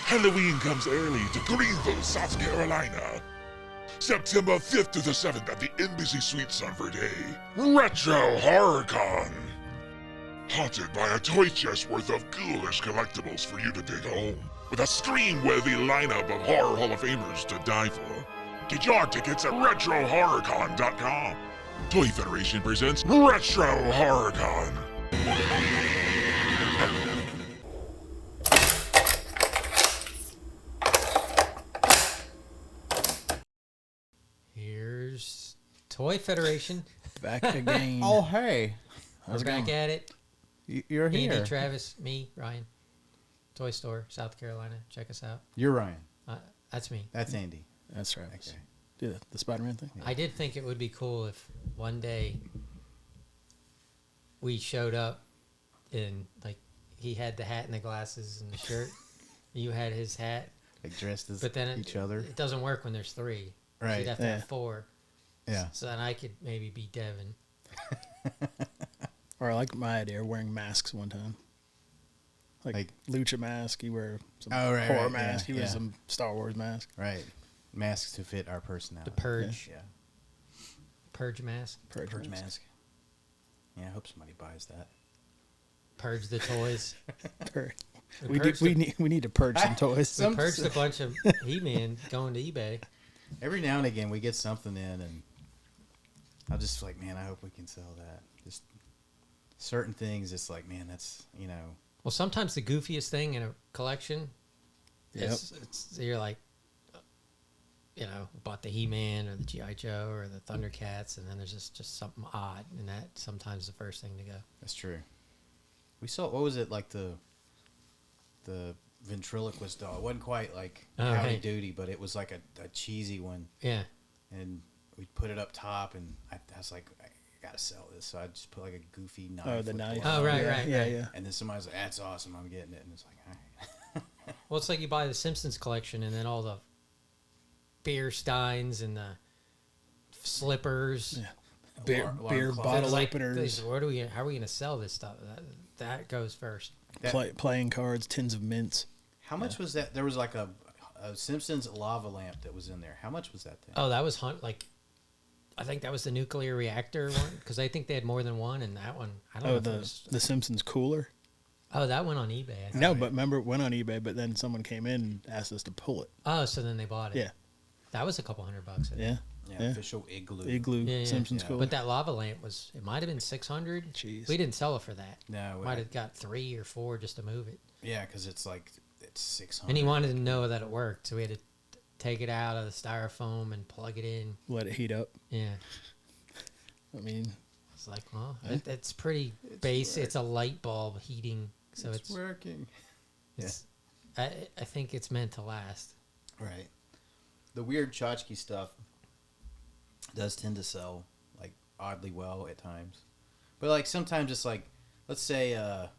Halloween comes early to Greenville, South Carolina. September 5th to the 7th at the Embassy Suites on Verde. Retro Horror Con. Haunted by a toy chest worth of ghoulish collectibles for you to take home. With a scream-worthy lineup of Horror Hall of Famers to die for. Get your tickets at RetroHorrorCon.com. Toy Federation presents Retro Horror Con. Here's Toy Federation. Back again. Oh, hey. We're back at it. You're here. Andy, Travis, me, Ryan. Toy Store, South Carolina. Check us out. You're Ryan. That's me. That's Andy. That's Travis. Okay. Do the Spider-Man thing? Yeah. I did think it would be cool if one day we showed up and, like, he had the hat and the glasses and the shirt. You had his hat. Like dressed as but then each other. It doesn't work when there's three. Right. You'd have to have four. Yeah. So then I could maybe be Devin. Or I like my idea of wearing masks one time. Like lucha mask, you wear some horror mask, you wear some Star Wars mask. Right. Masks to fit our personality. The Purge. Yeah. Purge mask. Purge mask. Yeah, I hope somebody buys that. Purge the toys. We need to purge some toys. We purged a bunch of He-Man going to eBay. Every now and again we get something in and I'm just like, man, I hope we can sell that. Just certain things, it's like, man, that's, you know. Well, sometimes the goofiest thing in a collection is you're like, you know, bought the He-Man or the G.I. Joe or the Thundercats, and then there's just something odd, and that sometimes is the first thing to go. That's true. We saw, what was it, like the ventriloquist doll. It wasn't quite like Howdy Doody, but it was like a cheesy one. Yeah. And we put it up top, and I was like, I gotta sell this. So I just put like a goofy knife. Oh, the knife. Oh, right. Yeah. And then somebody's like, that's awesome, I'm getting it. And it's like, all right. Well, it's like you buy the Simpsons collection, and then all the beer steins and the slippers. Yeah. Beer bottle like, openers. How are we going to sell this stuff? That goes first. Playing cards, tins of mints. How much was that? There was like a Simpsons lava lamp that was in there. How much was that thing? Oh, that was I think that was the nuclear reactor one, because I think they had more than one, and that one, I don't know. The Simpsons cooler. Oh, that went on eBay. No, but remember, it went on eBay, but then someone came in and asked us to pull it. Oh, so then they bought it. Yeah. That was a couple $100. Yeah, official igloo. Simpsons cooler. But that lava lamp it might have been $600. Jeez. We didn't sell it for that. No. Might have got 3 or 4 just to move it. Yeah, because it's $600. And he wanted to know that it worked, so we had to take it out of the styrofoam and plug it in. Let it heat up. Yeah. I mean, it's like, well, it's pretty basic. It's a light bulb heating, so it's working. I think it's meant to last. Right. The weird tchotchke stuff does tend to sell like oddly well at times, but like sometimes it's like, let's say a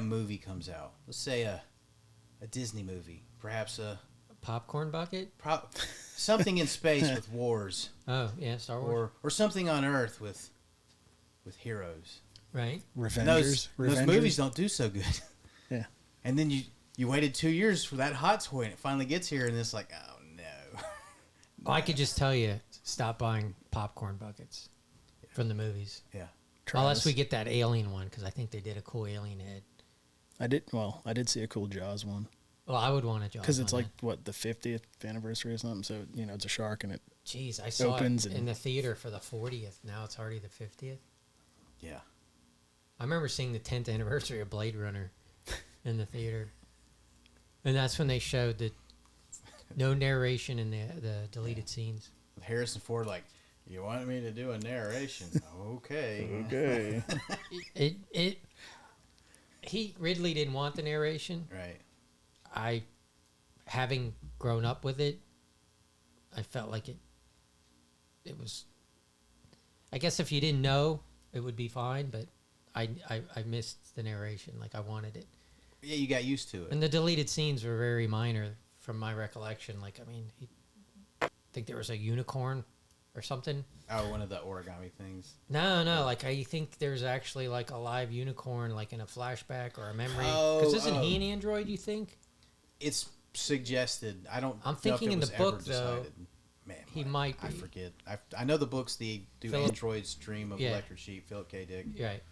movie comes out. Let's say a Disney movie, perhaps a popcorn bucket, something in space with wars. Oh yeah, Star Wars, or something on Earth with heroes. Right. Those movies don't do so good. Yeah. And then you waited 2 years for that hot toy, and it finally gets here, and it's like, oh no. Well, I could just tell you, stop buying popcorn buckets from the movies. Yeah. Unless we get that alien one, because I think they did a cool alien head. I did see a cool Jaws one. Well, I would want a Jaws because it's like what, the 50th anniversary or something. So it's a shark and it. Jeez, I saw it in the theater for the 40th. Now it's already the 50th. Yeah. I remember seeing the 10th anniversary of Blade Runner in the theater, and that's when they showed the no narration in the deleted scenes. Harrison Ford, like, you want me to do a narration? Okay. Okay. Ridley didn't want the narration. Right. Having grown up with it, I felt like it was. I guess if you didn't know, it would be fine, but I missed the narration. Like, I wanted it. Yeah, you got used to it. And the deleted scenes were very minor from my recollection. Like, I mean, I think there was a unicorn or something. Oh, one of the origami things. No. Like, I think there's actually like a live unicorn, like in a flashback or a memory. Because isn't he an android, you think? it's suggested. I don't. I'm know thinking if it in was the book, ever though, decided. Man, he might I be. forget. I know the books. They do Android's Dream of Electric Sheep, Philip K. Dick. Right.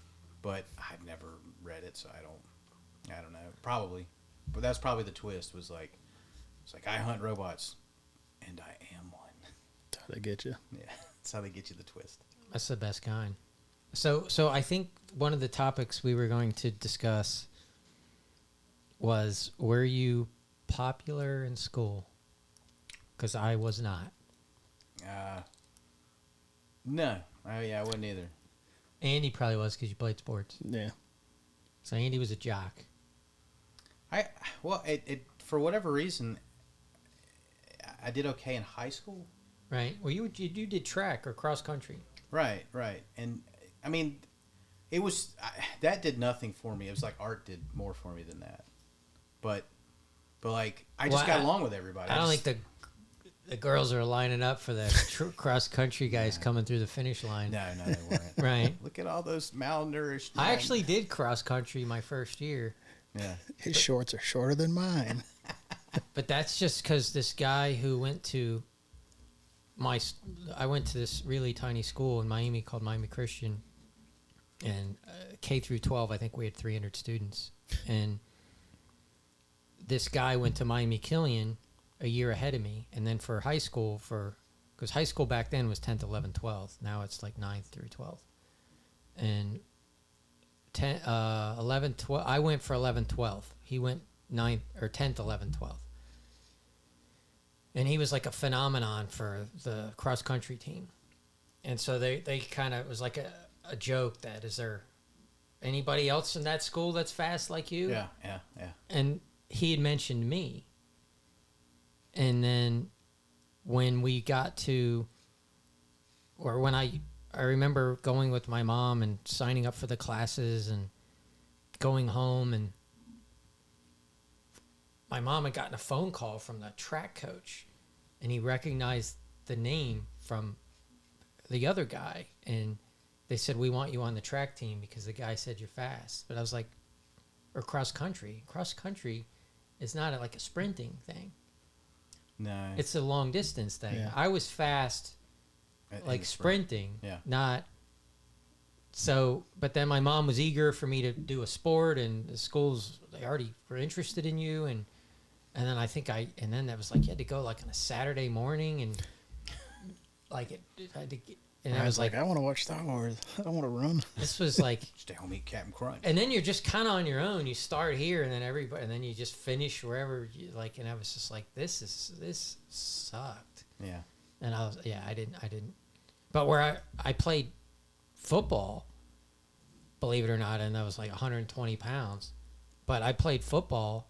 But I've never read it, so I don't know. Probably, but that's probably the twist. Was like, it's like I hunt robots, and I am one. That's how they get you. Yeah, that's how they get you the twist. That's the best kind. So I think one of the topics we were going to discuss was, were you popular in school? Because I was not. No. I wasn't either. Andy probably was because you played sports. Yeah. So Andy was a jock. It for whatever reason, I did okay in high school. Right. Well, you did track or cross country. Right. And I mean, it was that did nothing for me. It was like art did more for me than that. But like I just got along with everybody. I don't think the girls are lining up for the cross country guys coming through the finish line. No, they weren't. Right. Look at all those malnourished. I actually did cross country my first year. Yeah. His shorts are shorter than mine. But that's just because this guy who went to I went to this really tiny school in Miami called Miami Christian, and K through 12, I think we had 300 students. And this guy went to Miami Killian a year ahead of me. And then for high school, because high school back then was 10th, 11th, 12th. Now it's like 9th through 12th. And 11th, 12th, I went for 11th, 12th. He went 9th or 10th, 11th, 12th. And he was like a phenomenon for the cross country team. And so they kind of, it was like a joke that, is there anybody else in that school that's fast like you? Yeah. And he had mentioned me. And then when we got to, or when I remember going with my mom and signing up for the classes and going home, and my mom had gotten a phone call from the track coach, and he recognized the name from the other guy, and they said, we want you on the track team because the guy said you're fast. But I was like, or cross country is not like a sprinting thing. No. It's a long distance thing. Yeah. I was fast like sprinting, Yeah. not so. But then my mom was eager for me to do a sport, and the schools, they already were interested in you, and then and then that was like, you had to go like on a Saturday morning, and like I had to get, and I was like, I want to watch Star Wars. I don't want to run. this was like, Stay home, eat Captain Crunch. and then you're just kind of on your own. You start here, and then and then you just finish wherever you like. And I was just like, this sucked. Yeah. And I didn't. But where I played football, believe it or not, and that was like 120 pounds. But I played football.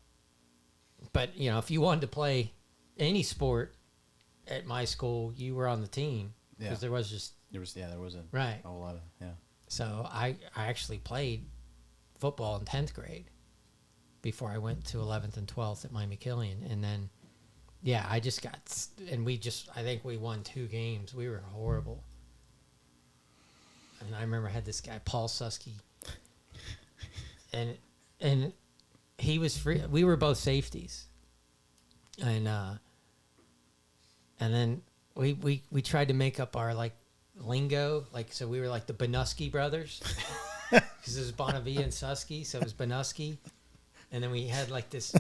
But, you know, if you wanted to play any sport at my school, you were on the team. Because there wasn't a whole lot of, So I actually played football in 10th grade before I went to 11th and 12th at Miami Killian. And then, I just got, and I think we won 2 games. We were horrible. And I remember I had this guy, Paul Susky, and he was free. We were both safeties. And then we tried to make up our like lingo, like, so we were like the Banusky brothers, because it was Bonavia and Susky, so it was Banusky. And then we had like this,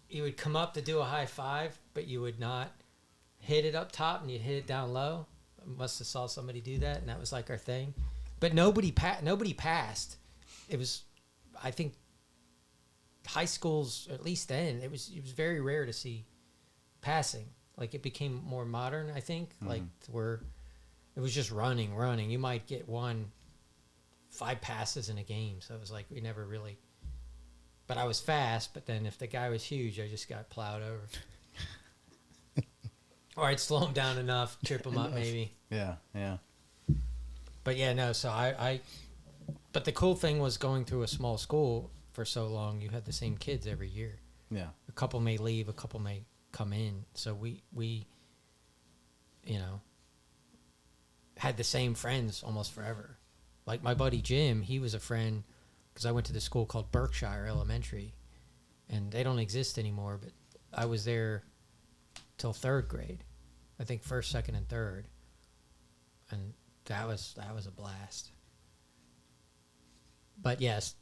you would come up to do a high five, but you would not hit it up top, and you'd hit it down low. I must have saw somebody do that, and that was like our thing. But nobody passed. It was, I think, high schools, at least then, it was very rare to see passing. Like, it became more modern, I think, like where it was just running. You might get 5 passes in a game, so it was like we never really. But I was fast, but then if the guy was huge, I just got plowed over. Or I'd slow him down enough, trip him up maybe. Yeah. But so but the cool thing was going through a small school for so long, you had the same kids every year. Yeah. A couple may leave, a couple may come in. So we had the same friends almost forever. Like my buddy Jim, he was a friend because I went to the school called Berkshire Elementary. and they don't exist anymore. But I was there till 3rd grade, I think 1st, 2nd, and 3rd, and that was a blast. But yes,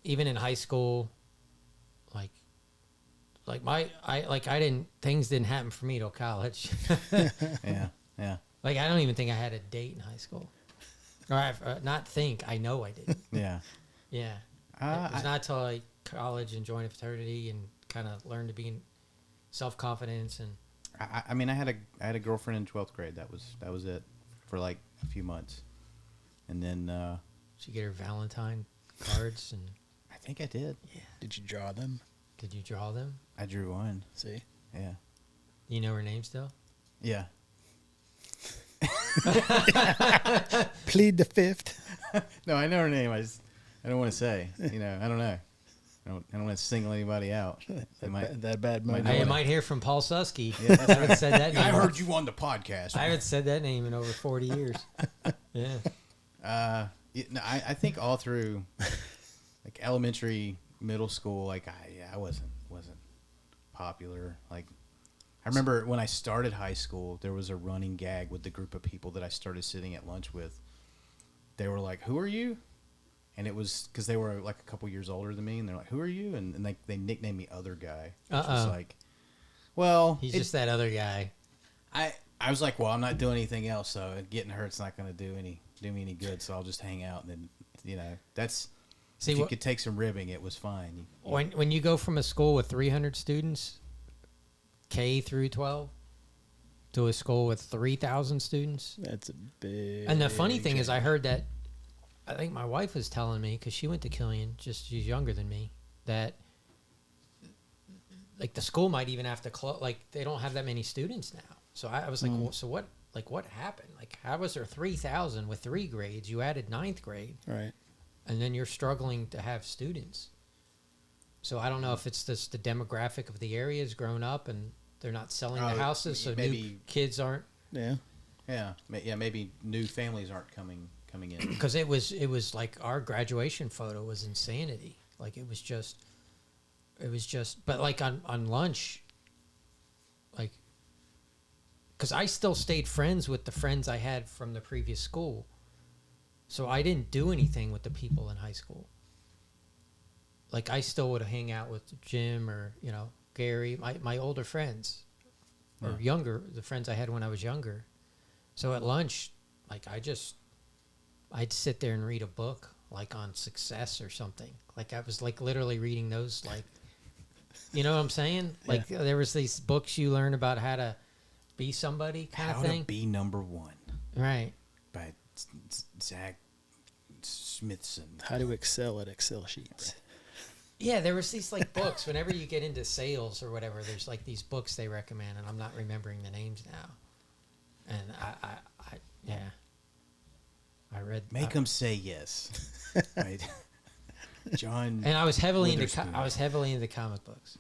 even in high school, things didn't happen for me till college. Yeah. Like, I don't even think I had a date in high school. Or I know I didn't. Yeah. Yeah. It was not till like college and joined a fraternity and kind of learned to be self-confidence. And I mean, I had a girlfriend in 12th grade. That was it for like a few months, and then she get her Valentine cards, and I think I did. Yeah. Did you draw them? Did you draw them? I drew one. See? Yeah. You know her name still? Yeah. Plead the fifth. No, I know her name. I don't want to say. I don't know. I don't want to single anybody out. That bad might You might hear from Paul Susky. Yeah, I haven't said that name. I heard you on the podcast. I haven't said that name in over 40 years. Yeah. I think all through like elementary, middle school, like I wasn't popular. Like I remember when I started high school, there was a running gag with the group of people that I started sitting at lunch with. They were like, "Who are you?" And it was because they were like a couple years older than me, and they're like, "Who are you?" And they nicknamed me Other Guy, which was like, well, he's just that other guy. I was like, well, I'm not doing anything else, so getting hurt's not going to do me any good, so I'll just hang out. And then that's if you could take some ribbing, it was fine. When you go from a school with 300 students, K through 12, to a school with 3,000 students, that's a big. And the funny thing is, I heard that. I think my wife was telling me, because she went to Killian, she's younger than me, that like the school might even have to close. Like they don't have that many students now. So I was like, well, so what? Like what happened? Like how was there 3,000 with 3 grades? You added 9th grade, right? And then you're struggling to have students. So I don't know if it's just the demographic of the area has grown up and they're not selling the houses, so new kids aren't. Yeah. Maybe new families aren't coming in. Because it was like our graduation photo was insanity. Like it was just, but like on lunch, like, because I still stayed friends with the friends I had from the previous school. So I didn't do anything with the people in high school. Like I still would hang out with Jim or, Gary, my older friends, or younger, the friends I had when I was younger. So at lunch, like I'd sit there and read a book like on success or something. Like I was like literally reading those, like, you know what I'm saying? Like there was these books you learn about how to be somebody kind of thing. How to be number one. Right. By Zach Smithson. How to excel at Excel sheets. Yeah, there was these like books. Whenever you get into sales or whatever, there's like these books they recommend, and I'm not remembering the names now. And I read. Make them say yes. Right. John. And I was heavily into comic books.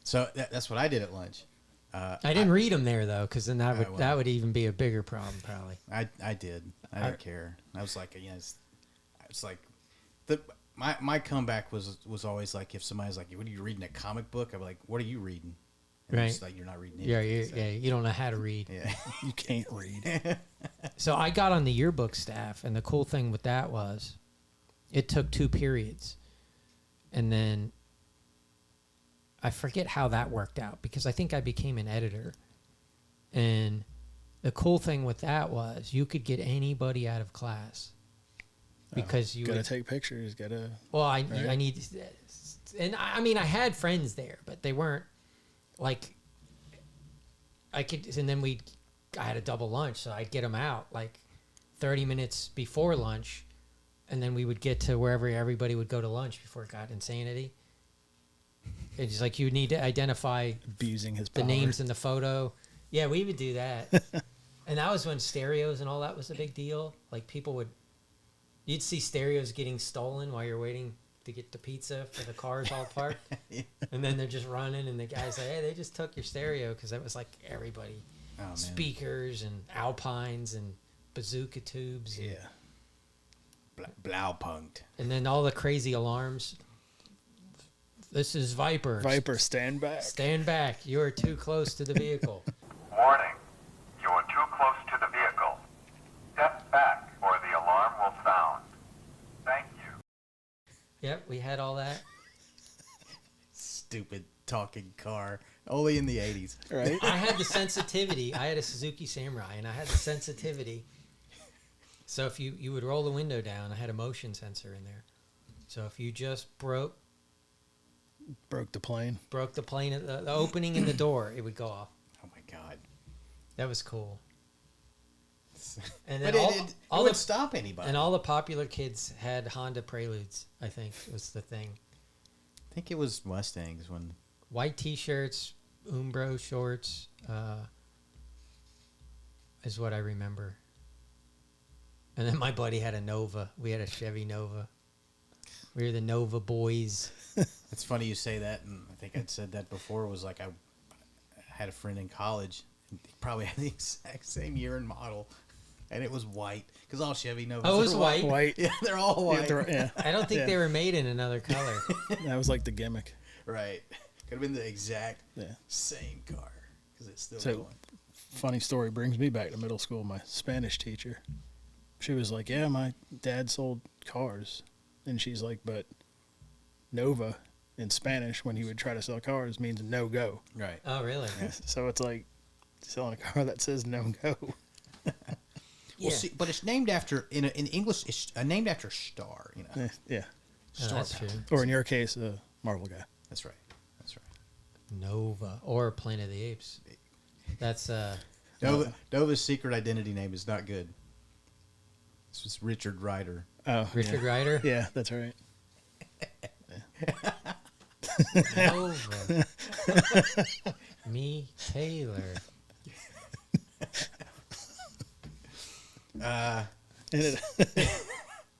So that's what I did at lunch. I didn't read them there though, because then that would even be a bigger problem probably. I did. I didn't care. I was like, it's like my comeback was always like, if somebody's like, "What are you reading, a comic book?" I'm like, "What are you reading?" And right. Just like, you're not reading anything. You don't know how to read. Yeah. You can't read. So I got on the yearbook staff, and the cool thing with that was it took 2 periods. And then I forget how that worked out, because I think I became an editor. And the cool thing with that was you could get anybody out of class. Because you gotta take pictures, Well, I need, and I mean, I had friends there, but they weren't like, I had a double lunch, so I'd get them out like 30 minutes before lunch, and then we would get to wherever everybody would go to lunch before it got insanity. It's like you would need to identify abusing his the power. names in the photo. Yeah, we would do that. And that was when stereos and all that was a big deal. Like you'd see stereos getting stolen while you're waiting to get the pizza for the cars all parked. Yeah. And then they're just running, and the guy's like, "Hey, they just took your stereo," because that was like everybody. Oh, Speakers and Alpines and bazooka tubes. And, Blaupunkt. and then all the crazy alarms This is Viper. Viper, stand back. Stand back. You are too close to the vehicle. Warning. You are too close to the vehicle. Step back or the alarm will sound. Thank you. Yep, we had all that. Stupid talking car. Only in the 80s. Right? I had the sensitivity. I had a Suzuki Samurai, and I had the sensitivity. So if you would roll the window down, I had a motion sensor in there. So if you just broke Broke the plane. at the opening in the door, it would go off. Oh my God. That was cool. And But then it would stop anybody. and all the popular kids had Honda Preludes, I think was the thing. I think it was Mustangs when... White T-shirts, Umbro shorts, is what I remember. And then my buddy had a Nova. We had a Chevy Nova. We were the Nova boys. It's funny you say that, and I think I'd said that before. Was like I had a friend in college, and he probably had the exact same year and model, and it was white because all Chevy Novas. Oh, it was are white? White. Yeah, they're all white. Yeah. I don't think they were made in another color. That was like the gimmick. Right. Could have been the exact Yeah. same car because it's still So, going. funny story brings me back to middle school. My Spanish teacher, she was like, "Yeah, my dad sold cars," and she's like, "But Nova in Spanish, when he would try to sell cars, means no go." Right. Oh, really? So it's like selling a car that says no go. Yeah. Well, see, but it's named after in English. It's named after a star. You know. Yeah. Oh, that's true. Or in your case, a Marvel guy. That's right. That's right. Nova or Planet of the Apes. That's Nova's secret identity name is not good. This was Richard Ryder. Oh, Richard yeah. Ryder. Yeah, that's right. Nova. Me Taylor. And it,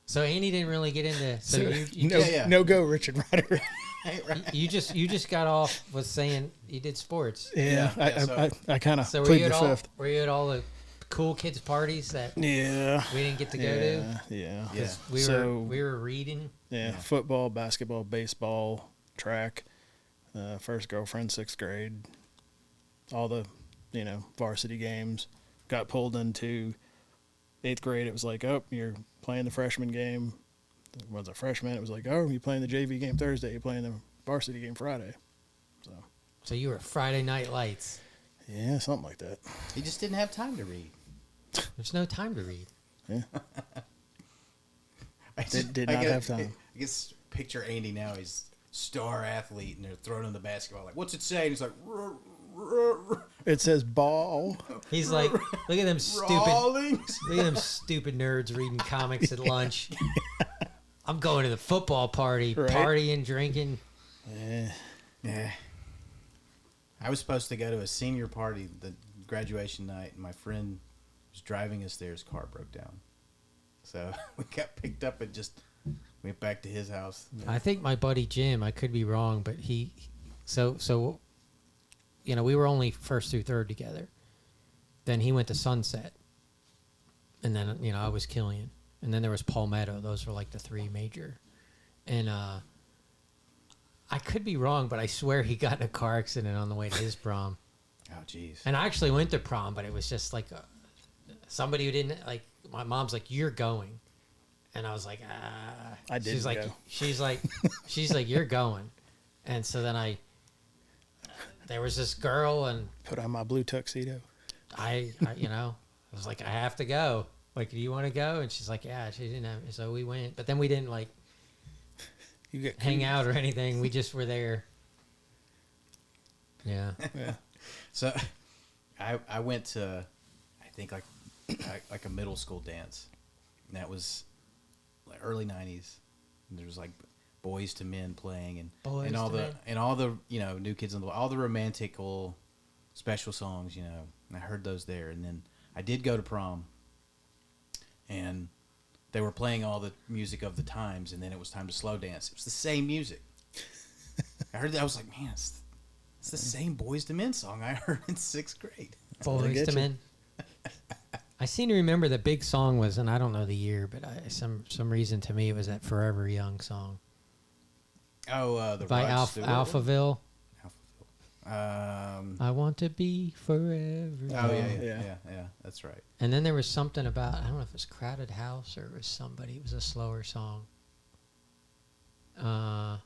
So Andy didn't really get into. So so you no, yeah. no go, Richard Ryder. you just got off with saying you did sports. Yeah, Yeah, I kind of So were plead you the at all? fifth. Were you at all the cool kids parties that Yeah, we didn't get to go to? yeah. Yeah. We were reading. Yeah, football, basketball, baseball, track. First girlfriend, 6th grade. All the, varsity games. Got pulled into 8th grade. It was like, oh, you're playing the freshman game. Was a freshman. It was like, oh, you're playing the JV game Thursday. You're playing the varsity game Friday. So you were Friday Night Lights. Yeah, something like that. He just didn't have time to read. There's no time to read. Yeah. I Did not have time. I guess picture Andy now. He's star athlete, and they're throwing him the basketball. Like, what's it say? And he's like, It says ball. He's like, look at them stupid. Rawlings. Look at them stupid nerds reading comics at lunch. I'm going to the football party, Right. partying, drinking. Yeah. I was supposed to go to a senior party, the graduation night, and my friend was driving us there. His car broke down. So we got picked up and just went back to his house. I think my buddy Jim, I could be wrong, but so we were only first through third together. Then he went to Sunset. And then, I was Killian. And then there was Palmetto. Those were like the three major. And I could be wrong, but I swear he got in a car accident on the way to his prom. Oh, jeez. And I actually went to prom, but it was just like somebody who didn't, like, my mom's like, you're going. And I was like, I didn't she's like, go. She's like, you're going. And so then there was this girl, and Put on my blue tuxedo. I was like, I have to go. Like, do you want to go? And she's like, yeah. She didn't have, so we went. But then we didn't like You get hang out or anything. We just were there. Yeah. Yeah. So I went to, I think, like a middle school dance. And that was like early 90s. And there was like Boys to Men playing and all the New Kids on the Block, all the romantical special songs, and I heard those there. And then I did go to prom, and they were playing all the music of the times, and then it was time to slow dance. It was the same music. I heard that. I was like, man, it's the same Boys to Men song I heard in 6th grade. Boys get to you. Men. I seem to remember the big song was, and I don't know the year, but some reason to me it was that Forever Young song. Oh, the by Rod Stewart one? Alphaville. I want to be forever. Oh yeah. yeah. That's right. And then there was something about, I don't know if it was Crowded House or it was somebody. It was a slower song. I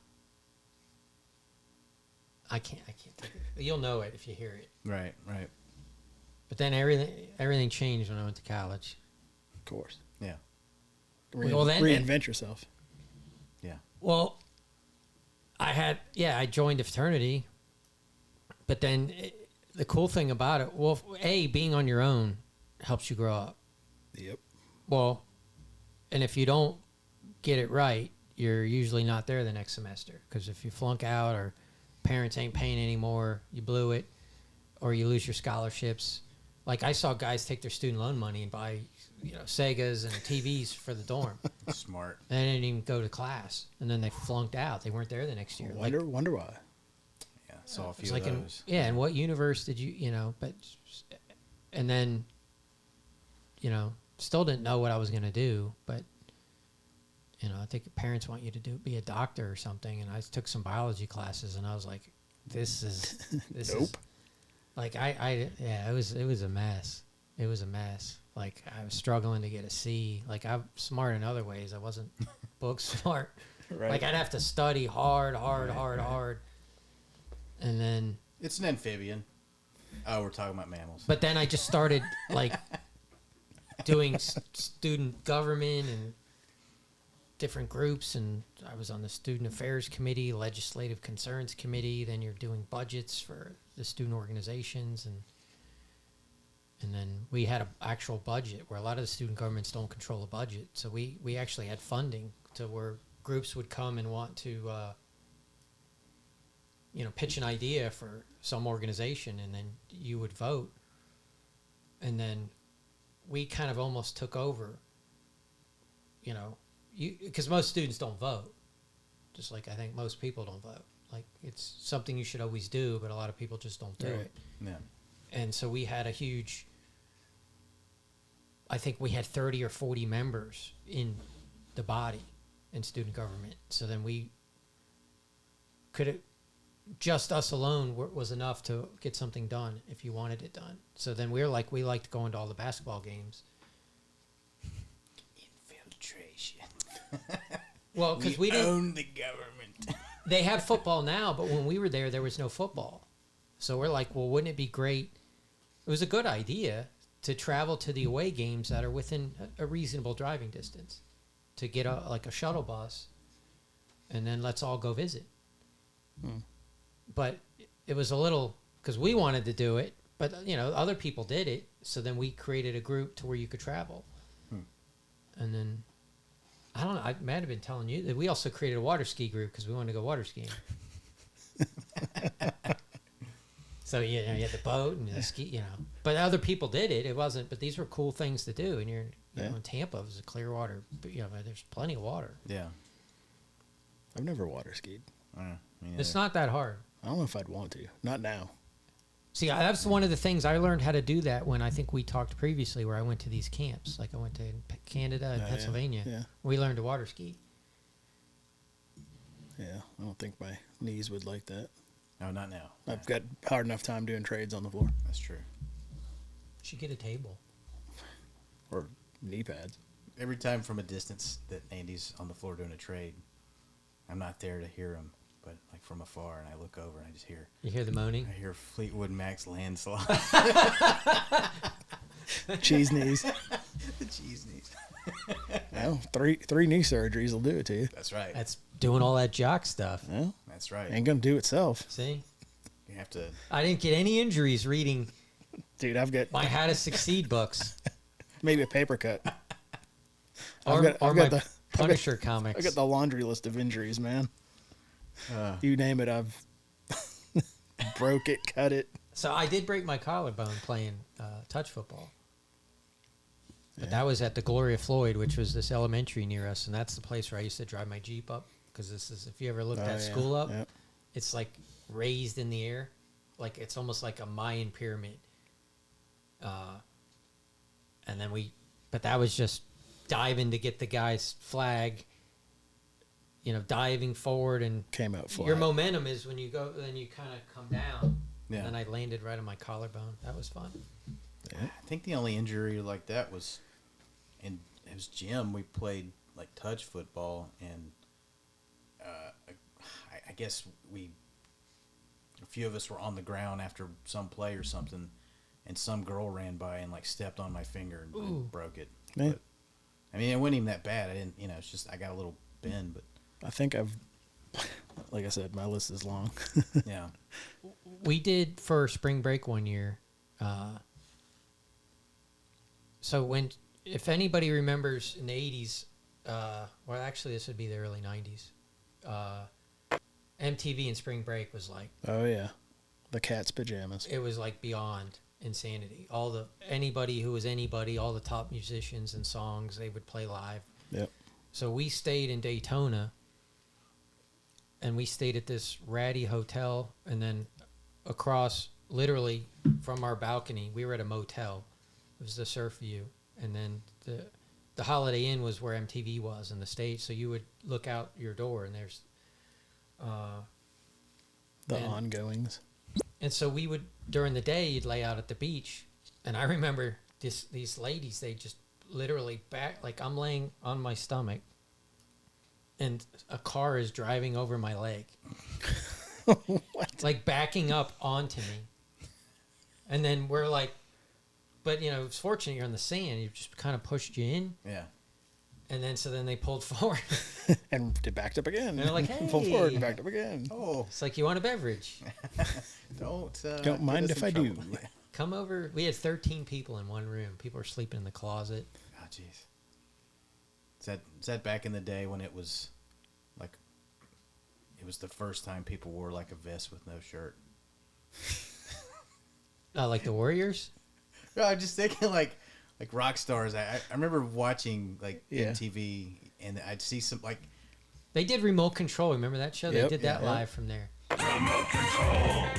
can't think of it. You'll know it if you hear it. Right. But then everything changed when I went to college. Of course. Yeah. Reinvent yourself. Yeah. Well, I joined a fraternity, but then the cool thing about it, well, being on your own helps you grow up. Yep. Well, and if you don't get it right, you're usually not there the next semester, because if you flunk out or parents ain't paying anymore, you blew it, or you lose your scholarships. Like I saw guys take their student loan money and buy, Segas and TVs for the dorm. Smart. And they didn't even go to class, and then they flunked out. They weren't there the next year. Wonder why. Yeah, saw a few It's of like those. and what universe did you, but, and then, still didn't know what I was going to do, but, I think parents want you to be a doctor or something. And I took some biology classes and I was like, this is Nope. like, it was a mess. It was a mess. Like I was struggling to get a C. Like I'm smart in other ways. I wasn't book smart. Right. Like I'd have to study hard. And then, It's an amphibian. Oh, we're talking about mammals. but then I just started like doing student government and different groups, and I was on the student affairs committee, legislative concerns committee. Then you're doing budgets for the student organizations, and then we had an actual budget where a lot of the student governments don't control a budget. So we actually had funding to where groups would come and want to pitch an idea for some organization, and then you would vote. And then we kind of almost took over, because most students don't vote, just like I think most people don't vote. Like it's something you should always do, but a lot of people just don't do it. Yeah. And so we had I think we had 30 or 40 members in the body in student government. So then just us alone was enough to get something done if you wanted it done. So then we liked going to all the basketball games. Infiltration. Well, because we didn't own the government. They have football now, but when we were there was no football. So we're like, well, wouldn't it be great? It was a good idea to travel to the away games that are within a reasonable driving distance, to get a shuttle bus, and then let's all go visit. But it was a little, because we wanted to do it, but other people did it. So then we created a group to where you could travel. And then, I don't know, I might have been telling you that we also created a water ski group because we wanted to go water skiing. So you had the boat and the ski, but other people did it. It wasn't, but these were cool things to do. And you're in Tampa, it was a clear water, but there's plenty of water. Yeah. I've never water skied. It's not that hard. I don't know if I'd want to. Not now. See, that's one of the things I learned how to do that when I think we talked previously, where I went to these camps. Like I went to Canada and Pennsylvania. Yeah. We learned to water ski. Yeah, I don't think my knees would like that. No, not now. I've got hard enough time doing trades on the floor. That's true. Should get a table. Or knee pads. Every time from a distance that Andy's on the floor doing a trade, I'm not there to hear him, but like from afar, and I look over and I just hear. You hear the moaning? I hear Fleetwood Mac's landslide. Cheese knees. The cheese knees. Well, three knee surgeries will do it to you. That's right. That's doing all that jock stuff. Well, That's right. ain't gonna do itself. See? You have to. I didn't get any injuries reading Dude, I've got my How to Succeed books. maybe a paper cut. Or my Punisher comics. I got the laundry list of injuries, man. You name it, I've broke it, cut it. So I did break my collarbone playing touch football. But that was at the Gloria Floyd, which was this elementary near us, and that's the place where I used to drive my Jeep up, because this is, if you ever looked that school up, it's like raised in the air. Like it's almost like a Mayan pyramid. And then but that was just diving to get the guy's flag, diving forward, and Came out flat. your momentum is when you go, then you kind of come down. Yeah. And I landed right on my collarbone. That was fun. I think the only injury like that was in it was gym. We played like touch football, and I guess a few of us were on the ground after some play or something, and some girl ran by and like stepped on my finger and broke it. Yeah. But, I mean, it wasn't even that bad. I didn't, it's just I got a little bend, but I think like I said, my list is long. yeah. We did for spring break one year. So if anybody remembers in the 80s, well, actually, this would be the early 90s. MTV and spring break was like, Oh yeah, the cat's pajamas. it was like beyond insanity. Anybody who was anybody, all the top musicians and songs, they would play live. Yep. So we stayed in Daytona, and we stayed at this ratty hotel, and then across, literally from our balcony, we were at a motel. It was the surf view, and then the Holiday Inn was where MTV was in the stage. So you would look out your door, and there's The and- ongoings. and so we would, during the day, you'd lay out at the beach. And I remember these ladies, they just literally like I'm laying on my stomach and a car is driving over my leg. What? Like backing up onto me. And then we're like, but it's fortunate you're on the sand. It just kind of pushed you in. Yeah. And then, so then they pulled forward. And it backed up again. And they're like, Pull forward "Hey." and backed up again. Oh, It's like, you want a beverage? don't Don't mind get us if in I do. trouble. Come over. We had 13 people in one room. People were sleeping in the closet. Oh, jeez. Is that back in the day when it was like it was the first time people wore like a vest with no shirt? Like the Warriors? No, I'm just thinking like rock stars. I remember watching like Yeah. MTV, and I'd see some like They did Remote Control. Remember that show? They Yep. did that Yeah. live from there.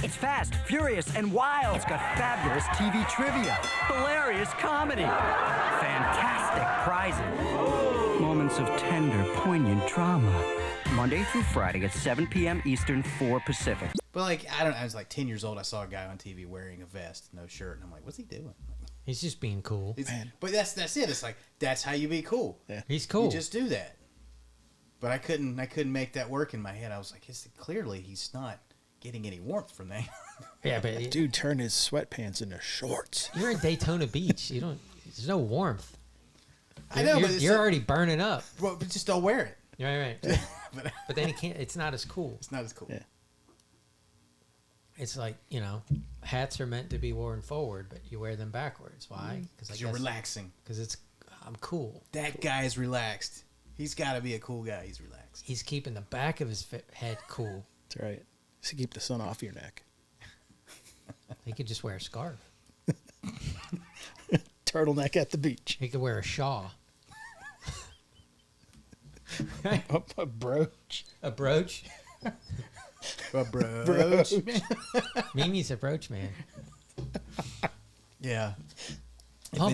It's fast, furious, and wild. It's got fabulous TV trivia, hilarious comedy, fantastic prizes, moments of tender, poignant drama. Monday through Friday at 7 p.m. Eastern, 4 Pacific. but like I was like 10 years old. I saw a guy on TV wearing a vest, no shirt, and I'm like, what's he doing? He's just being cool. But that's it. It's like that's how you be cool. Yeah. He's cool. You just do that. But I couldn't make that work in my head. I was like, clearly he's not getting any warmth from that. Yeah, but Dude turned his sweatpants into shorts. you're in Daytona Beach. There's no warmth. I know, but You're already burning up. but just don't wear it. Right. But But then it's not as cool. it's not as cool. Yeah. It's like, hats are meant to be worn forward, but you wear them backwards. Why? Because you're relaxing. Because I'm cool. That guy is relaxed. He's got to be a cool guy. He's relaxed. He's keeping the back of his head cool. That's right. To keep the sun off your neck. He could just wear a scarf. Turtleneck at the beach. He could wear a shawl. A brooch. A brooch. Brooch. Mimi's a brooch man. Yeah. If Pumpers.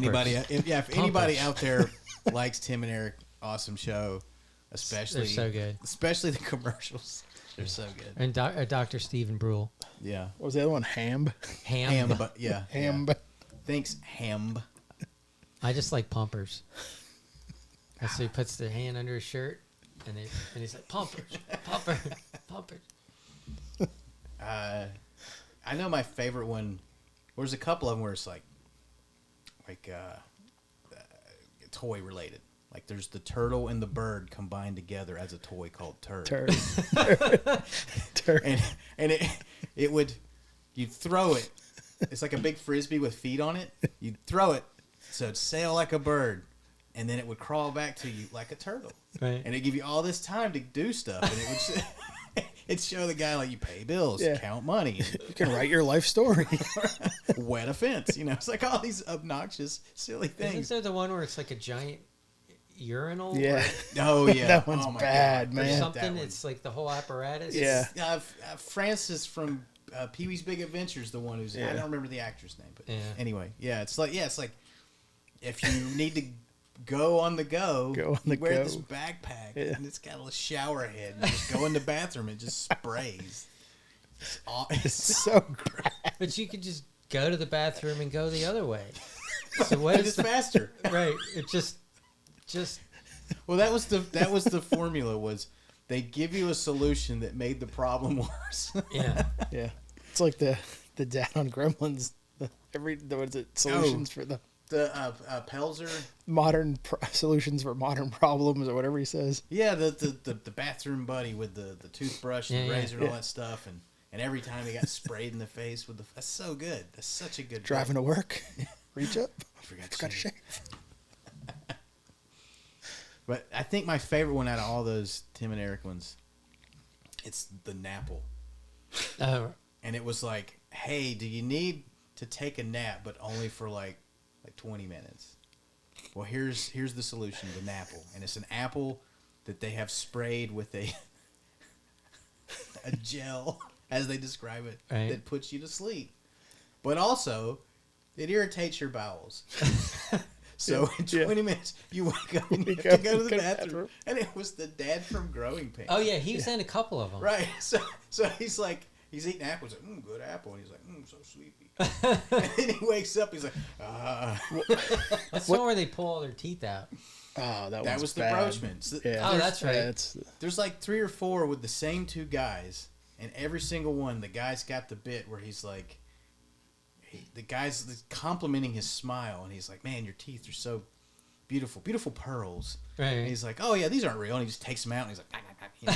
anybody Pumpers. out there likes Tim and Eric, awesome show, especially They're so good. especially the commercials. They're so good. And Dr. Stephen Brule. Yeah. What was the other one? Ham. Ham. But yeah. Ham. Yeah. Thanks, Ham. I just like pumpers. And so he puts the hand under his shirt, and he's like, pumpers, pumpers, pumpers. I know my favorite one. There's a couple of them where it's like toy related. Like there's the turtle and the bird combined together as a toy called Turd. Turd. Turd. And it would, you'd throw it. It's like a big frisbee with feet on it. You'd throw it so it'd sail like a bird, and then it would crawl back to you like a turtle. Right. And it'd give you all this time to do stuff, and it would it'd show the guy like you pay bills, Yeah. count money, You can write your life story. wet a fence. It's like all these obnoxious, silly Isn't things. there the one where it's like a giant urinal? Yeah. Oh yeah, That one's oh, my bad, God. Or man. something. That one. It's like the whole apparatus. Yeah. Francis from Pee-wee's Big Adventures, the one who's I Yeah. don't remember the actor's name, but Yeah. anyway, it's like if you need to go on the go. Go on the you wear go. this backpack, Yeah. and it's got a shower head. And you just go in the bathroom and it just sprays. It's so great. But you could just go to the bathroom and go the other way. So what It's is the, faster. right? It just Well, that was the formula. Was they give you a solution that made the problem worse? yeah. Yeah. It's like the dad on Gremlins. What is it? Solutions for the The Pelzer. modern solutions for modern problems or whatever he says. Yeah, the bathroom buddy with the toothbrush and the Yeah, yeah. razor and all that stuff, and every time he got sprayed in the face with that's so good. That's such a good Driving to work, reach up, forgot forgot to shave. But I think my favorite one out of all those Tim and Eric ones, it's the Napple, and it was like, hey, do you need to take a nap, but only for like 20 minutes? Well, here's the solution: the Napple, and it's an apple that they have sprayed with a gel, as they describe it, Right. that puts you to sleep, but also it irritates your bowels. So in 20 minutes, you wake up and you have to go to the bathroom. And it was the dad from Growing Pains. Oh yeah, he was in a couple of them. Right. So he's like, he's eating apples. Like, good apple. And he's like, so sleepy. And then he wakes up. He's like, That's the one where they pull all their teeth out. Oh, that was the bad. Broachmans. Yeah. Oh, that's right. Yeah, it's, There's like 3 or 4 with the same 2 guys. And every single one, the guy's got the bit where he's like, the guy's complimenting his smile. And he's like, man, your teeth are so beautiful. Beautiful pearls. Right. And he's like, oh, yeah, these aren't real. And he just takes them out. And he's like, you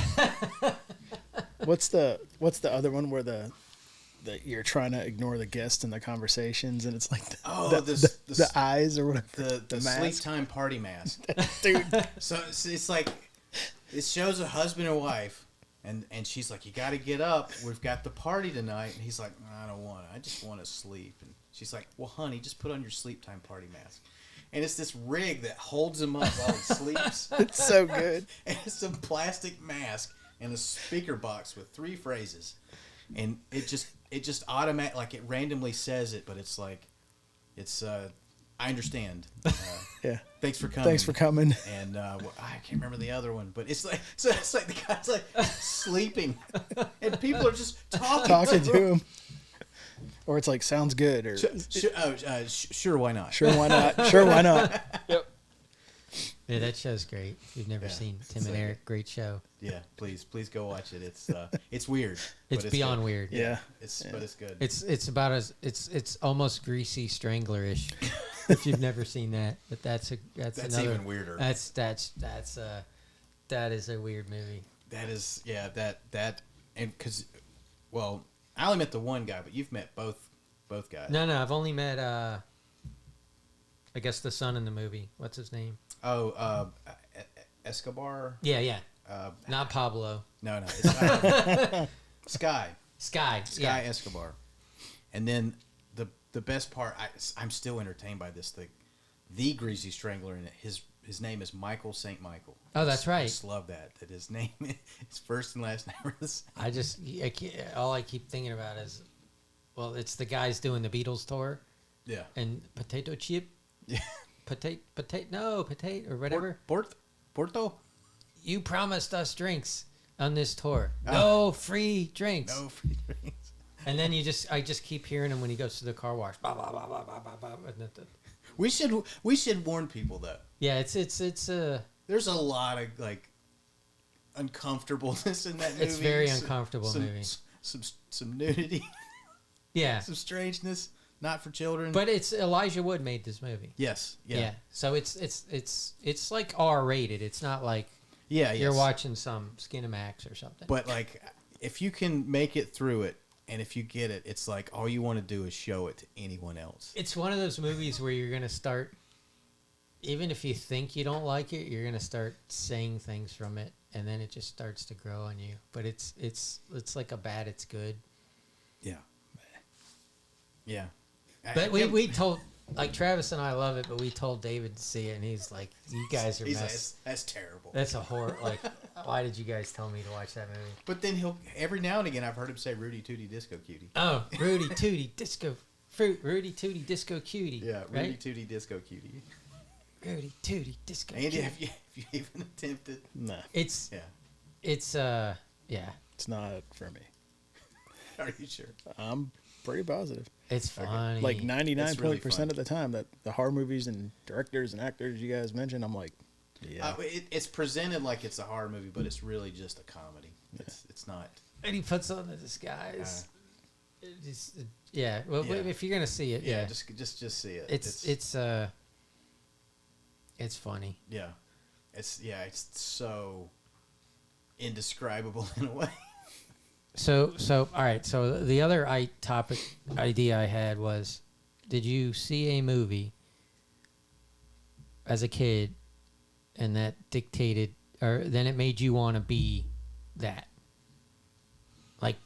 know. what's the other one where the you're trying to ignore the guest in the conversations and it's like the eyes or whatever, the mask. sleep time party mask. Dude. So it's like, it shows a husband and wife, and she's like, you got to get up. We've got the party tonight. And he's like, I don't want to. I just want to sleep. And she's like, well, honey, just put on your sleep time party mask. And it's this rig that holds him up while he sleeps. It's so good. And it's a plastic mask and a speaker box with 3 phrases. And it just automatic, like it randomly says it, but it's like, it's, I understand. Yeah. Thanks for coming. Thanks for coming. And I can't remember the other one, but it's like, so it's like the guy's like sleeping, and people are just talking to him. Or it's like, sounds good, or sure, why not? sure, why not? Sure, why not? Yep. Yeah, that show's great. If you've never Yeah. seen Tim and Eric, great show. Yeah, please go watch it. It's weird. It's but beyond good. weird. Yeah. But it's good. It's about as it's almost Greasy Strangler-ish. If you've never seen that, but that's another, even weirder. That is a weird movie. That is that and because, well, I only met the one guy, but you've met both guys. No, I've only met I guess the son in the movie. What's his name? Oh, Escobar. Yeah. Not Pablo. No, it's Sky. Sky Escobar. And then the best part, I'm still entertained by this thing. The Greasy Strangler in it, his name is Michael St. Michael. Oh, that's right. I just love that his name, his first and last name are the same. All I keep thinking about is, well, it's the guys doing the Beatles tour. Yeah. And potato chip. Yeah. Potato, or whatever. Porto? You promised us drinks on this tour. No free drinks. No free drinks. And then I just keep hearing him when he goes to the car wash. Blah, blah, blah, blah, blah, blah, blah. We should warn people though. Yeah, it's There's a lot of like uncomfortableness in that movie. It's very uncomfortable movie. Some nudity. Yeah. Some strangeness. Not for children. But it's Elijah Wood made this movie. Yes. Yeah. So it's like R-rated. It's not like you're watching some Skinamax or something. But like, if you can make it through it, and if you get it, it's like all you want to do is show it to anyone else. It's one of those movies where you're gonna start, even if you think you don't like it, you're gonna start saying things from it, and then it just starts to grow on you. But it's like a bad, it's good. Yeah. Yeah. But we told, like, Travis and I love it, but we told David to see it, and he's like, you guys are messed. Like, that's terrible. That's a horror. Like, why did you guys tell me to watch that movie? But then every now and again, I've heard him say Rudy Tooty Disco Cutie. Oh, Rudy Tooty Disco Fruit, Rudy Tooty Disco Cutie. Yeah, Rudy right? Tooty Disco Cutie. Rudy Tooty Disco. Andy, Kid. have you even attempted? Nah, It's Yeah. yeah, it's not for me. Are you sure? I'm pretty positive. it's funny. Like 99% really fun. of the time that the horror movies and directors and actors you guys mentioned, I'm like, yeah. It's presented like it's a horror movie, but it's really just a comedy. It's not. and he puts on the disguise. Yeah. Well, Yeah. if you're gonna see it, yeah, Just see it. it's funny. Yeah. It's so indescribable in a way. So all right. So the other idea I had was, did you see a movie as a kid, and that dictated, or then it made you want to be that? Like,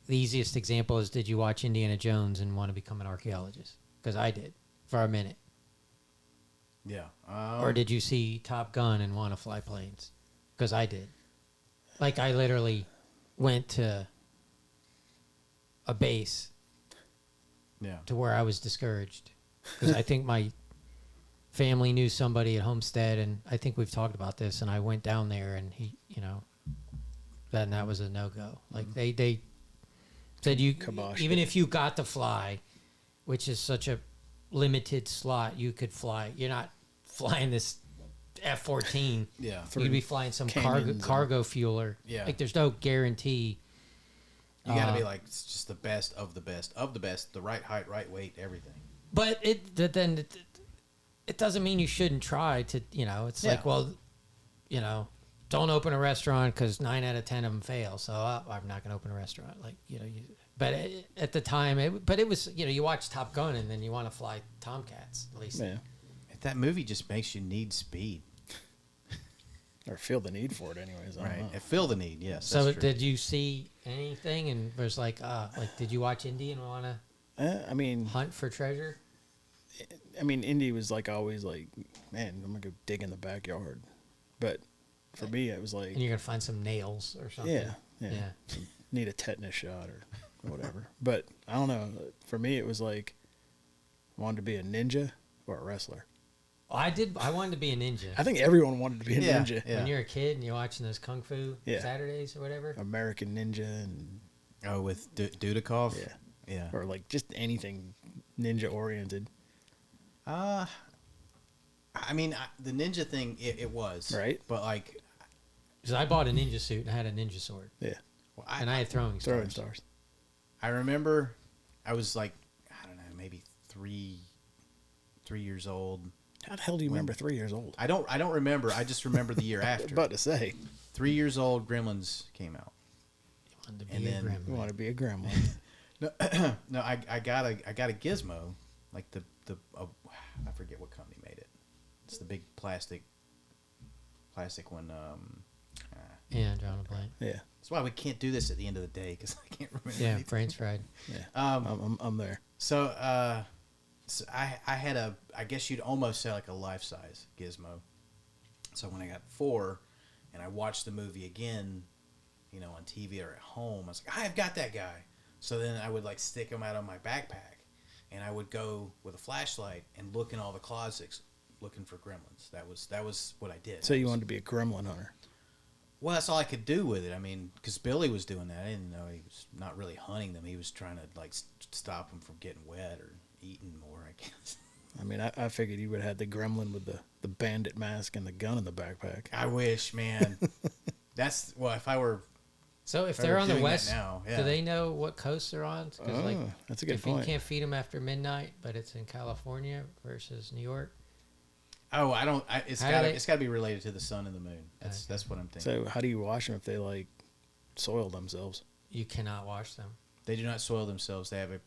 the easiest example is, did you watch Indiana Jones and want to become an archaeologist? Because I did for a minute. Yeah. Or did you see Top Gun and want to fly planes? Because I did. Like, I literally went to a base Yeah. to where I was discouraged. Because I think my family knew somebody at Homestead, and I think we've talked about this, and I went down there, and he, then that was a no-go. Like, they said you, Kiboshed even it. if you got to fly, which is such a limited slot, you could fly. You're not flying this F-14. Yeah. You'd be flying some canyons cargo fueler. Yeah. Like, there's no guarantee. You got to be like, it's just the best of the best of the best, the right height, right weight, everything. But it doesn't mean you shouldn't try to, it's Yeah. like, well, don't open a restaurant because 9 out of 10 of them fail. So I'm not going to open a restaurant. Like, but at the time, it was, you watch Top Gun and then you want to fly Tomcats, at least. Yeah. That movie just makes you need speed. Or feel the need for it anyways. I don't know. And feel the need, yes. So that's true. did you see anything? And there's like, did you watch Indy and want to I mean, hunt for treasure? Indy was like always like, man, I'm gonna go dig in the backyard. But for me, it was like, And you're going to find some nails or something. yeah. Need a tetanus shot or whatever. But I don't know. For me, it was like, I wanted to be a ninja or a wrestler. I wanted to be a ninja. I think everyone wanted to be a Yeah, ninja. yeah. When you're a kid and you're watching those Kung Fu Yeah. Saturdays or whatever. American Ninja and with Dudikoff? yeah, Yeah. or like just anything ninja oriented. The ninja thing, it was. Right. But like, Because I bought a ninja suit and I had a ninja sword. Yeah, And I had throwing throwing stars. stars. I remember I was like, I don't know, maybe 3 years old. How the hell do you remember 3 years old? I don't remember. I just remember the year after. About to say, 3 years old, Gremlins came out. You wanted to be And a then- gremlin. you want to be a gremlin. No, I got a gizmo, like the I forget what company made it. It's the big plastic one. Yeah, drawing a blank. Yeah, That's why we can't do this at the end of the day because I can't remember. Yeah, anything. brain's fried. yeah. I'm there. So, so I had I guess you'd almost say like a life size gizmo. So when I got 4, and I watched the movie again, on TV or at home, I was like, I've got that guy. So then I would like stick him out of my backpack, and I would go with a flashlight and look in all the closets looking for gremlins. That was what I did. So you wanted to be a gremlin hunter. Well, that's all I could do with it. I mean, because Billy was doing that. I didn't know he was not really hunting them. He was trying to like stop them from getting wet or eating more, I guess. I mean, I figured you would have had the gremlin with the bandit mask and the gun in the backpack. I wish, man. If I were. So if If I they're were on the doing that west, now, yeah. do they know what coast they're on? 'Cause, Oh, that's a good if point. you can't feed them after midnight, but it's in California versus New York. Oh, I don't. It's How do got they- it's got to be related to the sun and the moon. That's what I'm thinking. So how do you wash them if they like soil themselves? You cannot wash them. They do not soil themselves. They have a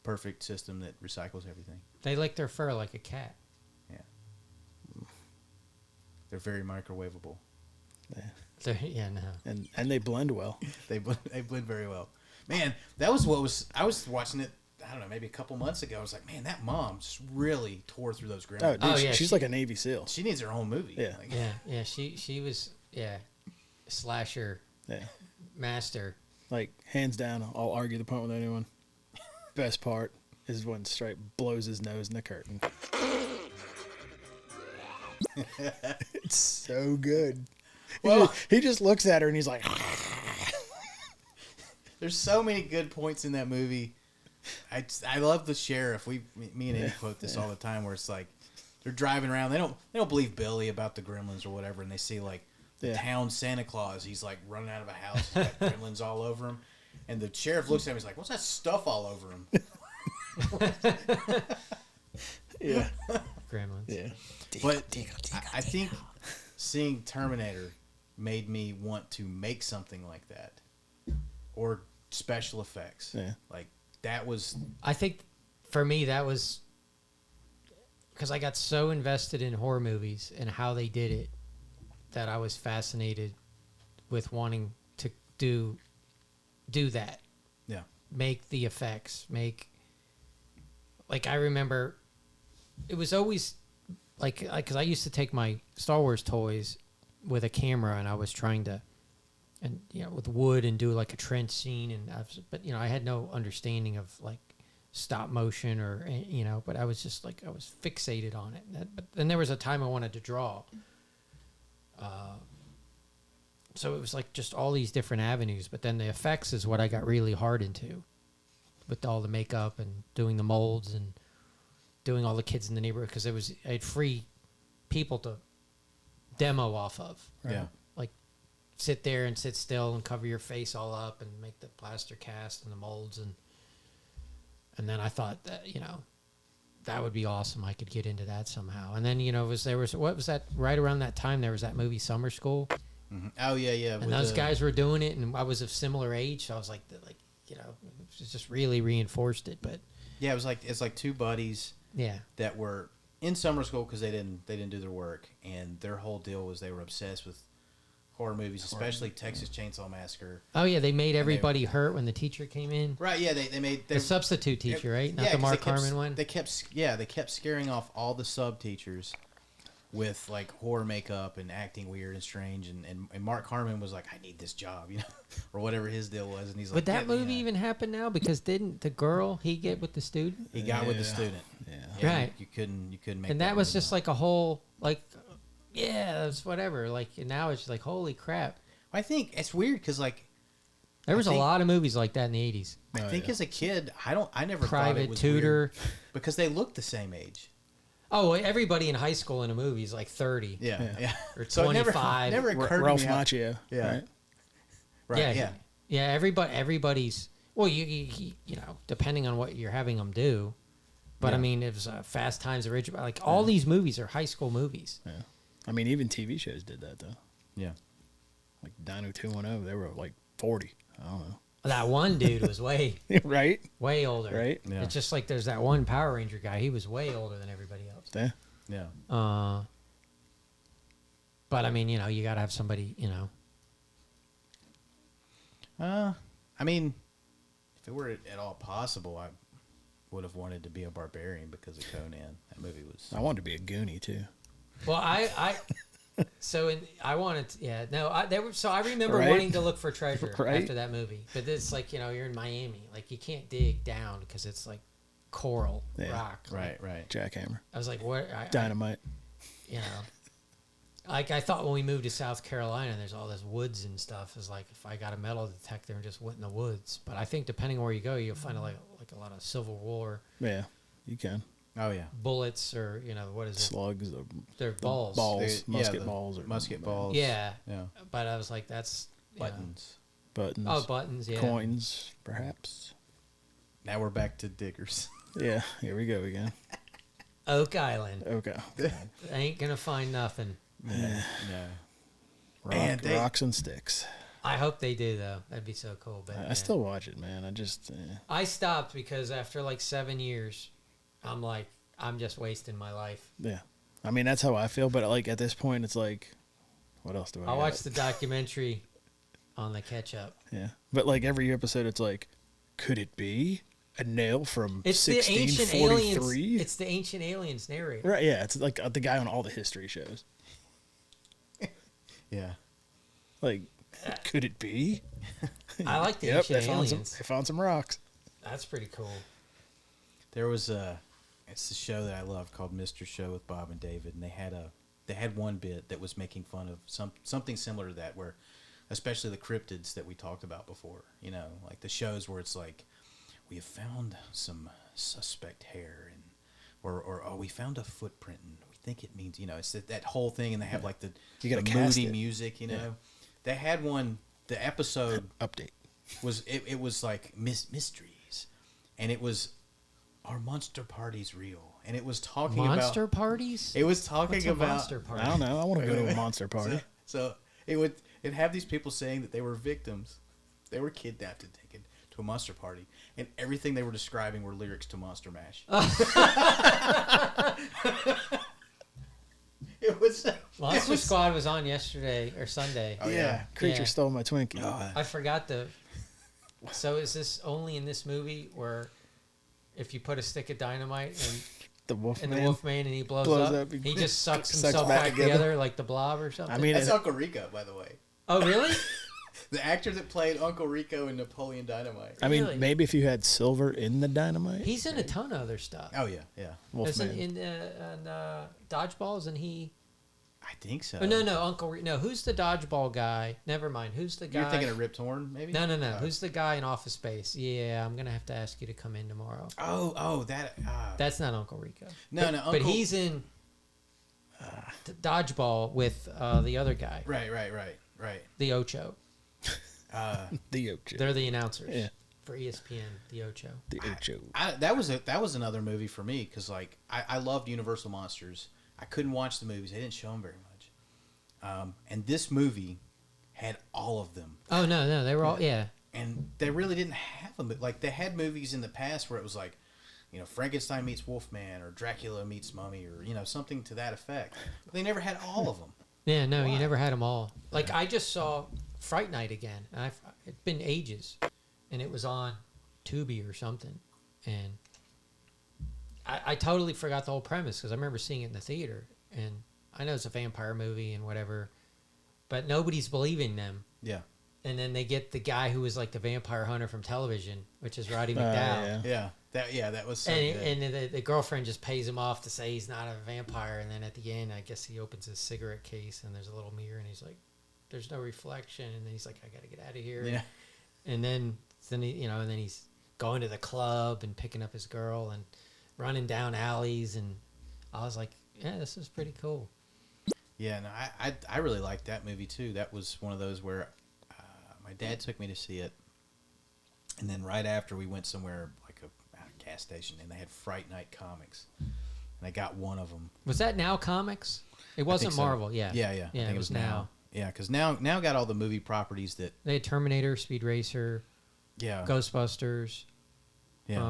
perfect system that recycles everything. They lick their fur like a cat. They're very microwavable. Yeah, no. And they blend well. They blend very well. Man, that was what was. I was watching it. I don't know, maybe a couple months ago. I was like, man, that mom just really tore through those gremlins. Oh, dude, Oh, yeah, she's she- like a Navy SEAL. She needs her own movie. Yeah. Like, Yeah. She was slasher Yeah, master. like hands down, I'll argue the point with anyone. Best part is when Stripe blows his nose in the curtain. It's so good. Well- He just looks at her and he's like, There's so many good points in that movie. I love the sheriff. Me and Eddie quote this all the time, where it's like they're driving around. They don't believe Billy about the gremlins or whatever, and they see like the town Santa Claus. He's like running out of a house, he's got gremlins all over him, and the sheriff looks at him. He's like, "What's that stuff all over him?" yeah, Gremlins. yeah. But I think seeing Terminator made me want to make something like that, or special effects. Yeah. Like that was I think for me that was because I got so invested in horror movies and how they did it that I was fascinated with wanting to do that. yeah. Make the effects, I remember it was always because I used to take my Star Wars toys with a camera and I was trying to, and with wood and do like a trench scene but I had no understanding of like stop motion or but I was just like I was fixated on it. But then there was a time I wanted to draw. So it was like just all these different avenues, but then the effects is what I got really hard into with all the makeup and doing the molds and doing all the kids in the neighborhood because I had free people to demo off of. Right. Yeah. Like sit there and sit still and cover your face all up and make the plaster cast and the molds and then I thought that that would be awesome. I could get into that somehow. And then what was that right around that time there was that movie Summer School. Mm-hmm. Oh yeah. And those guys were doing it, and I was of similar age, so I was like, it just really reinforced it. But yeah, it's like two buddies yeah, that were in summer school because they didn't do their work, and their whole deal was they were obsessed with horror movies, especially Texas Chainsaw Massacre. oh yeah, they made everybody hurt when the teacher came in. Right? Yeah, they made The substitute teacher, right? Not the 'cause Mark they kept- Harmon one. They kept scaring off all the sub teachers with like horror makeup and acting weird and strange, and Mark Harmon was like, I need this job, or whatever his deal was, and he's like, Would that "Get me movie out." even happen now? Because didn't the girl he get with the student? He got with the Yeah. student. Yeah. Right. You couldn't make. And that was movie just now. like a whole that's whatever. Like now it's just like holy crap. I think it's weird because like There was a think- lot of movies like that in the 80s. I Oh, think yeah. as a kid, I never thought Private it was Tutor. weird because they looked the same age. Oh, everybody in high school in a movie is like 30. Yeah. Or So it never 25. occurred Ralph to me how- Macchio. Yeah. Right? Right. Yeah. Yeah, everybody's well, you depending on what you're having them do. But I Yeah. mean, it was Fast Times at Ridgemont. Like all these movies are high school movies. Yeah. I mean, even TV shows did that though. Yeah. Like Dino 210, they were like 40. I don't know. That one dude was way Right? way older. Right? Yeah. It's just like there's that one Power Ranger guy. He was way older than everybody else. Yeah. Yeah. But I mean, you got to have somebody, I mean, if it were at all possible, I would have wanted to be a barbarian because of Conan. That movie was. I wanted to be a Goonie too. Well, I wanted to, so I remember Right? wanting to look for treasure Right? after that movie. But it's like, you're in Miami. Like you can't dig down because it's like coral Yeah. rock. Right. Right. Jackhammer. I was like, what? Dynamite. Like I thought when we moved to South Carolina, there's all this woods and stuff. It's like if I got a metal detector and just went in the woods. But I think depending on where you go, you'll find like a lot of Civil War Yeah. You can. Oh yeah. bullets or what is it? Slugs. They're balls. Balls. Yeah, musket the balls. Or musket balls. Yeah. Yeah. But I was like, that's Buttons. Buttons. Oh, buttons. Yeah. Coins, perhaps. Now we're back to diggers. Yeah. Here we go again. Oak Island. Okay. Ain't gonna find nothing. No. Rock, they- rocks and sticks. I hope they do though. That'd be so cool. But I still watch it, man. I just. I stopped because after like 7 years, I'm like, I'm just wasting my life. Yeah. I mean, that's how I feel. But like at this point, it's like, what else do I? I watched the documentary on the ketchup. Yeah. But like every episode, it's like, could it be a nail from It's the ancient aliens. 1643? It's the ancient aliens narrator. Right. Yeah. It's like the guy on all the history shows. Yeah. Like, could it be? I like the Yep. ancient They found aliens. they found some rocks. That's pretty cool. There was it's a show that I love called Mr. Show with Bob and David, and they had a they had one bit that was making fun of something similar to that, where especially the cryptids that we talked about before, you know, like the shows where it's like, we have found some suspect hair, and or oh, we found a footprint and we think it means, you know, it's that whole thing, and they have like the cast moody it. music, you know. They had one, the episode Update. was it was like mysteries, and it was, are monster parties real? And it was talking Monster about parties. it was talking What's a about monster party? I don't know. I want to go to a wait. monster party. So it'd have these people saying that they were victims, they were kidnapped and taken to a monster party, and everything they were describing were lyrics to Monster Mash. Monster Squad was on yesterday or Sunday. Oh, yeah. Creature Yeah. stole my Twinkie. I forgot the. So is this only in this movie where, if you put a stick of dynamite the wolf in man. the Wolfman and he blows Blows up, up, he just sucks sucks himself back back together. together like the Blob or something? I mean, That's it, Uncle Rico, by the way. Oh really? The actor that played Uncle Rico in Napoleon Dynamite. I mean, Really? maybe if you had silver in the dynamite. He's in a ton of other stuff. Oh yeah, yeah. Isn't Wolfman. in Dodgeballs and he? I think so. Oh, no, Uncle. No, who's the dodgeball guy? Never mind. Who's the guy? You're thinking of Rip Torn, maybe? No. Oh. Who's the guy in Office Space? Yeah, I'm gonna have to ask you to come in tomorrow. Oh, that. That's not Uncle Rico. No, but, no, but Uncle- he's in Dodgeball with the other guy, Right. the Ocho. The Ocho. They're the announcers Yeah. for ESPN. The Ocho. The Ocho. That was another movie for me, because like I loved Universal Monsters. I couldn't watch the movies; they didn't show them very much. And this movie had all of them, Oh no, they were all and they really didn't have them. Like they had movies in the past where it was like, you know, Frankenstein meets Wolfman, or Dracula meets Mummy, or you know, something to that effect. But they never had all of them. Yeah, no, you Why? never had them all. Like I just saw Fright Night again, and it's been ages, and it was on Tubi or something, and I totally forgot the whole premise because I remember seeing it in the theater, and I know it's a vampire movie and whatever, but nobody's believing them. Yeah, And then they get the guy who was like the vampire hunter from television, which is Roddy McDowell. yeah. that was so And, good. and the girlfriend just pays him off to say he's not a vampire. And then at the end, I guess he opens his cigarette case and there's a little mirror and he's like, there's no reflection. And then he's like, I got to get out of here. Yeah. And then he, you know, and then he's going to the club and picking up his girl and running down alleys. And I was like, yeah, this is pretty cool. Yeah, no, I really liked that movie too. That was one of those where my dad took me to see it, and then right after we went somewhere like a gas station, and they had Fright Night comics, and I got one of them. Was that Now Comics? It wasn't so. Marvel, yeah. Yeah. Yeah, I think it was Now. Yeah, because now got all the movie properties that. They had Terminator, Speed Racer, Yeah. Ghostbusters. Yeah.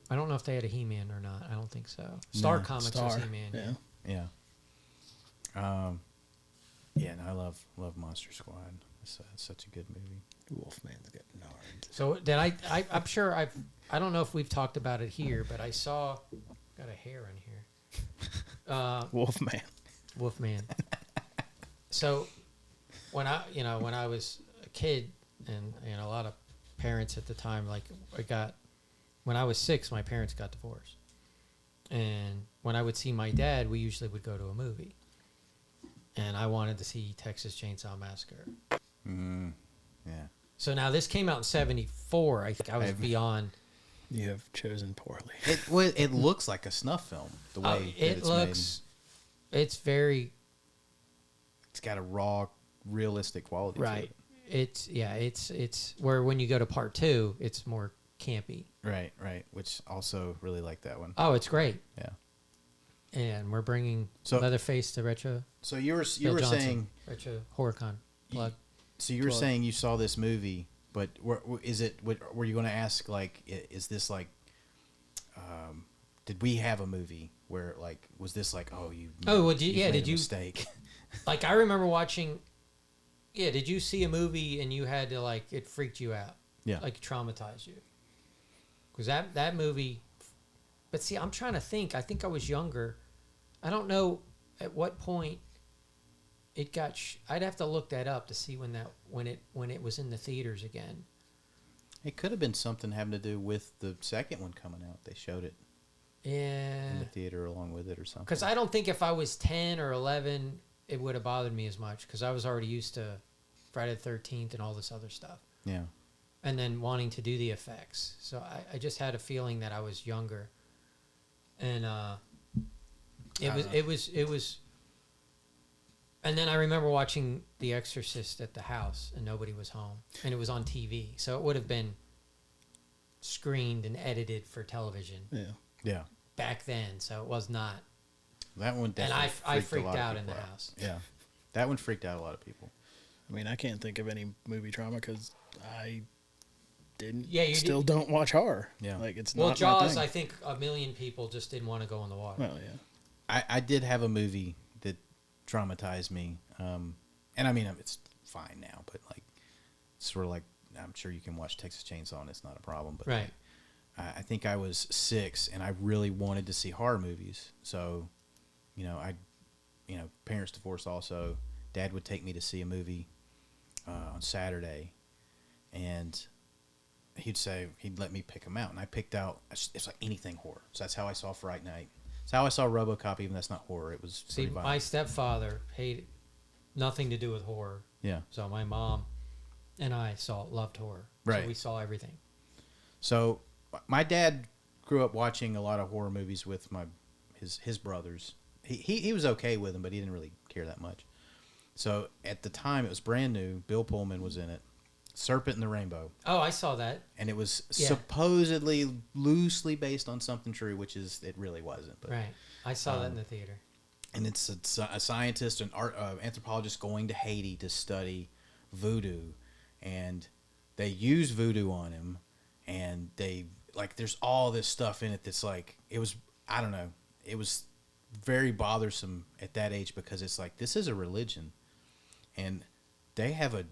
I don't know if they had a He-Man or not. I don't think so. Star Comics was Star. He-Man. Yeah. Yeah. Yeah. No, I love Monster Squad. It's such a good movie. Wolfman's got nards. So did I'm sure I don't know if we've talked about it here, but I saw got a hair in here. Wolfman. Wolfman. So when I was a kid, and a lot of parents at the time, like when I was 6, my parents got divorced, and when I would see my dad, we usually would go to a movie, and I wanted to see Texas Chainsaw Massacre. Yeah. So now this came out in '74. I think I was beyond. You have chosen poorly. It looks like a snuff film. The way that It it's looks. It's very made. It's got a raw, realistic quality. right. To it. It's where when you go to part 2, it's more campy. Right. Which also really like that one. Oh, it's great. Yeah. And we're bringing So- Leatherface to Retro. So you were Bill Johnson, saying Retro HorrorCon plug. so you were saying you saw this movie, but were you going to ask like is this like did we have a movie where like was this like you Well, you yeah, made did a you mistake? like I remember watching? Yeah, did you see a movie and you had to like it freaked you out? Yeah. like traumatized you. Because that movie, but see, I'm trying to think. I think I was younger. I don't know at what point it got. I'd have to look that up to see when it was in the theaters again. It could have been something having to do with the second one coming out. They showed it. Yeah. in the theater along with it or something. Because I don't think if I was 10 or 11, it would have bothered me as much. Because I was already used to Friday the 13th and all this other stuff. Yeah. And then wanting to do the effects. So I just had a feeling that I was younger. And it was. And then I remember watching The Exorcist at the house, and nobody was home, and it was on TV, so it would have been screened and edited for television. Yeah. Back then, so it was not. That one definitely. And I a freaked lot of out in the people house. Yeah. That one freaked out a lot of people. I mean, I can't think of any movie trauma because I didn't. Yeah, you still don't watch horror. Yeah. Like it's Well, not Jaws, my thing. I think a million people just didn't want to go in the water. Well, yeah. I did have a movie that traumatized me, and I mean it's fine now, but like it's sort of like I'm sure you can watch Texas Chainsaw and it's not a problem, but Right. I think I was 6 and I really wanted to see horror movies, so parents divorced also. Dad would take me to see a movie on Saturday, and he'd let me pick them out, and I picked out it's like anything horror. So that's how I saw Fright Night. It's how I saw RoboCop, even that's not horror. It was See, pretty violent. my stepfather hated nothing to do with horror. Yeah. So my mom and I loved horror. Right. So we saw everything. So my dad grew up watching a lot of horror movies with his brothers. He was okay with them, but he didn't really care that much. So at the time, it was brand new. Bill Pullman was in it. Serpent and the Rainbow. Oh, I saw that. And it was Yeah. supposedly loosely based on something true, which it really wasn't. But, Right. I saw that in the theater. And it's a scientist, an anthropologist going to Haiti to study voodoo, and they use voodoo on him, and there's all this stuff in it that's like, I don't know, it was very bothersome at that age because it's like, this is a religion, and they have a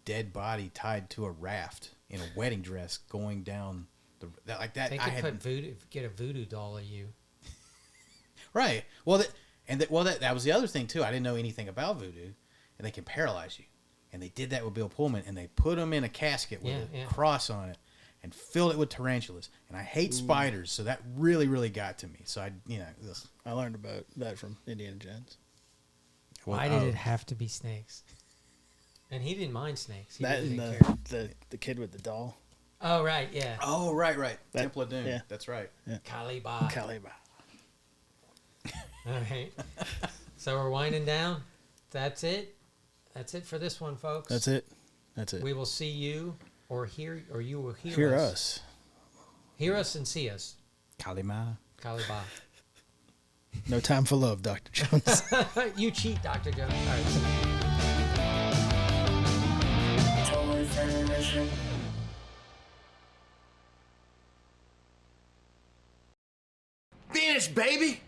dead body tied to a raft in a wedding dress going down that. They could get a voodoo doll of you. Right. Well, that was the other thing too. I didn't know anything about voodoo, and they can paralyze you, and they did that with Bill Pullman, and they put him in a casket with a cross on it, and filled it with tarantulas. And I hate spiders, so that really, really got to me. So I learned about that from Indiana Jones. Why did it have to be snakes? And he didn't mind snakes. He That really and didn't care. the kid with the doll. Oh, right, yeah. Oh, right. That- Temple of Doom. yeah. That's right. Kaliba. Caliba. All right. So we're winding down. That's it. That's it for this one, folks. That's it. We will see you or you will Hear us. Hear us and see us. Kalima. Kaliba. No time for love, Dr. Jones. You cheat, Dr. Jones. All right. Finished, baby!